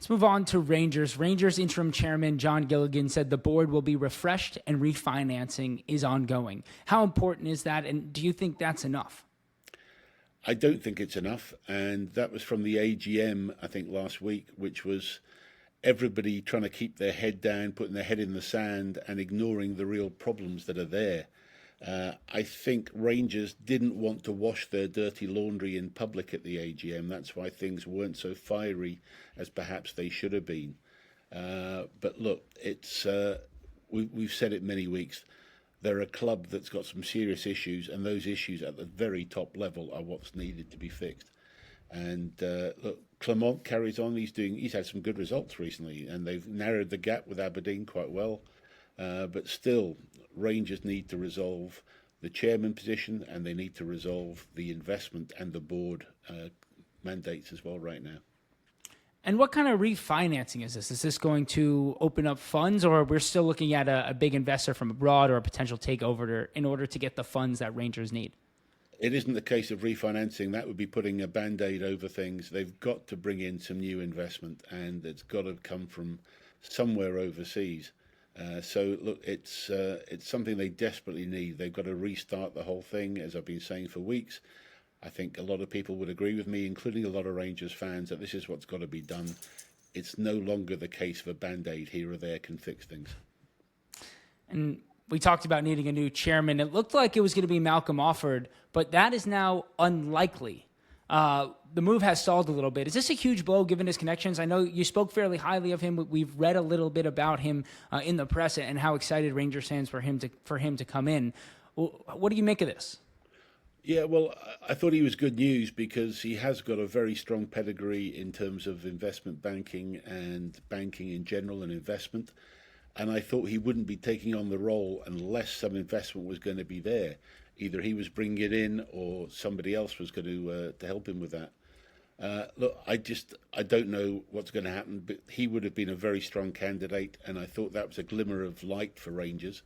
Let's move on to Rangers. Rangers interim chairman John Gilligan said the board will be refreshed and refinancing is ongoing. How important is that, and do you think that's enough? I don't think it's enough, and that was from the AGM, I think, last week, which was everybody trying to keep their head down, putting their head in the sand, and ignoring the real problems that are there. I think Rangers didn't want to wash their dirty laundry in public at the AGM. That's why things weren't so fiery as perhaps they should have been. But look, we've said it many weeks. They're a club that's got some serious issues, and those issues at the very top level are what's needed to be fixed. And look, Clement carries on. He's had some good results recently, and they've narrowed the gap with Aberdeen quite well. But still, Rangers need to resolve the chairman position, and they need to resolve the investment and the board mandates as well right now. And what kind of refinancing is this? Is this going to open up funds, or we're still looking at a big investor from abroad or a potential takeover in order to get the funds that Rangers need? It isn't the case of refinancing. That would be putting a Band-Aid over things. They've got to bring in some new investment, and it's got to come from somewhere overseas. So look, it's something they desperately need. They've got to restart the whole thing, as I've been saying for weeks. I think a lot of people would agree with me, including a lot of Rangers fans, that this is what's got to be done. It's no longer the case of a Band-Aid here or there can fix things. And we talked about needing a new chairman. It looked like it was going to be Malcolm Offord, but that is now unlikely. The move has stalled a little bit. Is this a huge blow given his connections? I know you spoke fairly highly of him, but we've read a little bit about him in the press and how excited Rangers fans for him to come in. What do you make of this? Yeah, well, I thought he was good news because he has got a very strong pedigree in terms of investment banking and banking in general and investment. And I thought he wouldn't be taking on the role unless some investment was going to be there. Either he was bringing it in or somebody else was going to help him with that. Look, I don't know what's going to happen, but he would have been a very strong candidate, and I thought that was a glimmer of light for Rangers.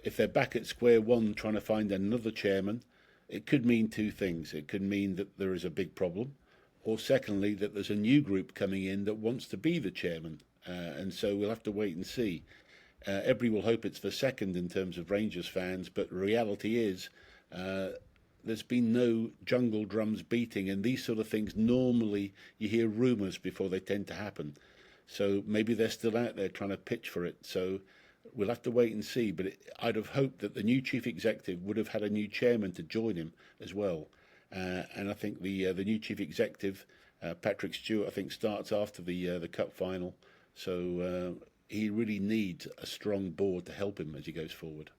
If they're back at square one trying to find another chairman, it could mean two things. It could mean that there is a big problem, or secondly, that there's a new group coming in that wants to be the chairman. And so we'll have to wait and see. Everybody will hope it's the second in terms of Rangers fans, but the reality is there's been no jungle drums beating, and these sort of things, normally you hear rumours before they tend to happen. So maybe they're still out there trying to pitch for it. So we'll have to wait and see. But I'd have hoped that the new chief executive would have had a new chairman to join him as well. And I think the new chief executive, Patrick Stewart, I think starts after the cup final. So he really needs a strong board to help him as he goes forward.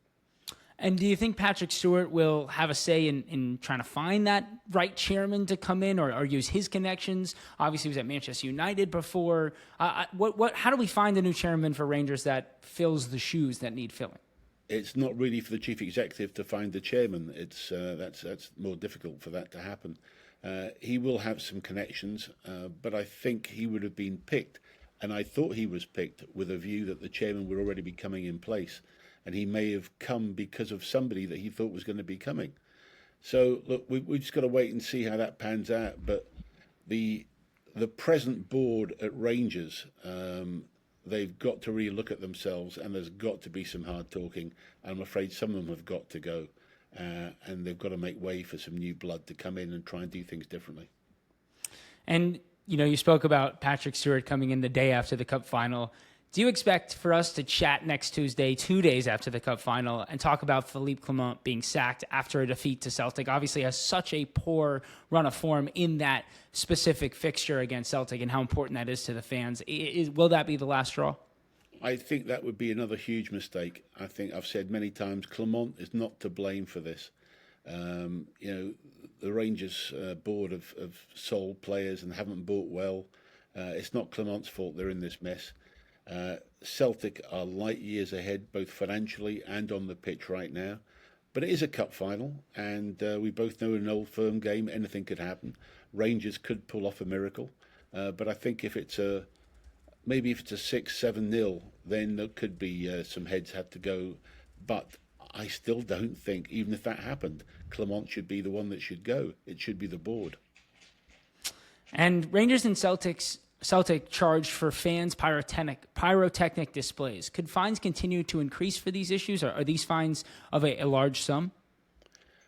And do you think Patrick Stewart will have a say in trying to find that right chairman to come in or use his connections? Obviously, he was at Manchester United before. How do we find a new chairman for Rangers that fills the shoes that need filling? It's not really for the chief executive to find the chairman. It's that's more difficult for that to happen. He will have some connections, but I think he would have been picked, and I thought he was picked with a view that the chairman would already be coming in place. And he may have come because of somebody that he thought was going to be coming. So look, we've just got to wait and see how that pans out. But the present board at Rangers, they've got to really look at themselves, and there's got to be some hard talking. I'm afraid some of them have got to go, and they've got to make way for some new blood to come in and try and do things differently. And you spoke about Patrick Stewart coming in the day after the Cup final. Do you expect for us to chat next Tuesday, 2 days after the Cup final, and talk about Philippe Clement being sacked after a defeat to Celtic? Obviously has such a poor run of form in that specific fixture against Celtic and how important that is to the fans. Will that be the last straw? I think that would be another huge mistake. I think I've said many times, Clement is not to blame for this. The Rangers board have sold players and haven't bought well. It's not Clement's fault they're in this mess. Celtic are light years ahead, both financially and on the pitch right now. But it is a cup final, and we both know in an old firm game anything could happen. Rangers could pull off a miracle, but I think if it's a 6-7-0, then there could be some heads have to go. But I still don't think, even if that happened, Clement should be the one that should go. It should be the board. And Rangers and Celtics Celtic charged for fans' pyrotechnic displays. Could fines continue to increase for these issues, or are these fines of a large sum?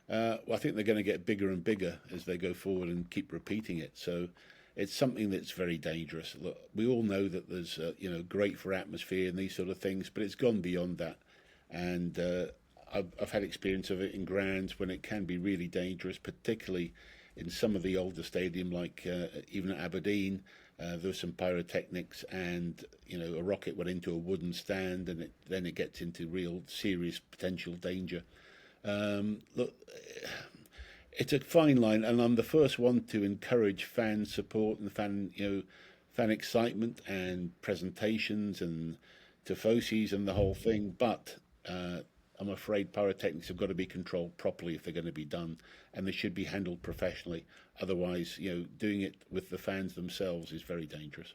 Well, I think they're going to get bigger and bigger as they go forward and keep repeating it. So it's something that's very dangerous. Look, we all know that there's, great for atmosphere and these sort of things, but it's gone beyond that. And I've had experience of it in grounds when it can be really dangerous, particularly in some of the older stadium, like even at Aberdeen. There was some pyrotechnics, and a rocket went into a wooden stand, and then it gets into real serious potential danger. Look, it's a fine line, and I'm the first one to encourage fan support and fan excitement and presentations and tifosis and the whole thing. But I'm afraid pyrotechnics have got to be controlled properly if they're going to be done, and they should be handled professionally. Otherwise, doing it with the fans themselves is very dangerous.